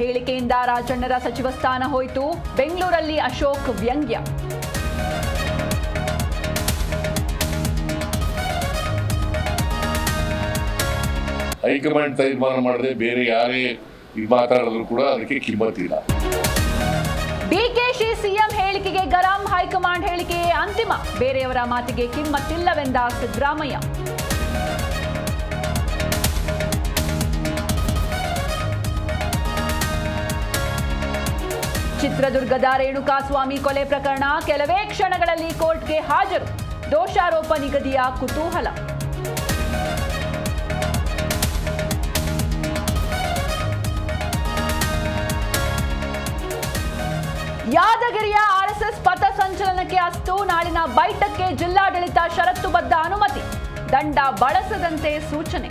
ಹೇಳಿಕೆಯಿಂದ ರಾಜಣ್ಣರ ಸಚಿವ ಸ್ಥಾನ ಹೋಯಿತು. ಬೆಂಗಳೂರಲ್ಲಿ ಅಶೋಕ್ ವ್ಯಂಗ್ಯ. ಹೈಕಮಾಂಡ್ ತೀರ್ಮಾನ ಮಾಡದೆ ಬೇರೆ ಯಾರೇ ಮಾತಾಡಿದ್ರು ಕೂಡ ಅದಕ್ಕೆ ಕಿಮ್ಮತ್ತಿಲ್ಲ. ಡಿಕೆಶಿ ಸಿಎಂ ಹೇಳಿಕೆಗೆ ಗರಂ. ಹೈಕಮಾಂಡ್ ಹೇಳಿಕೆಯೇ ಅಂತಿಮ. ಬೇರೆಯವರ ಮಾತಿಗೆ ಕಿಮ್ಮತ್ತಿಲ್ಲವೆಂದ ಸಿದ್ದರಾಮಯ್ಯ. ಚಿತ್ರದುರ್ಗದ ರೇಣುಕಾಸ್ವಾಮಿ ಕೊಲೆ ಪ್ರಕರಣ ಕೆಲವೇ ಕ್ಷಣಗಳಲ್ಲಿ ಕೋರ್ಟ್ಗೆ ಹಾಜರು. ದೋಷಾರೋಪ ನಿಗದಿಯ ಕುತೂಹಲ. ಯಾದಗಿರಿಯ ಆರ್ಎಸ್ಎಸ್ ಪಥ ಸಂಚಲನಕ್ಕೆ ಅಸ್ತು. ನಾಳಿನ ಬೈಠಕ್ಗೆ ಜಿಲ್ಲಾಡಳಿತ ಷರತ್ತುಬದ್ಧ ಅನುಮತಿ. ದಂಡ ಬಳಸದಂತೆ ಸೂಚನೆ.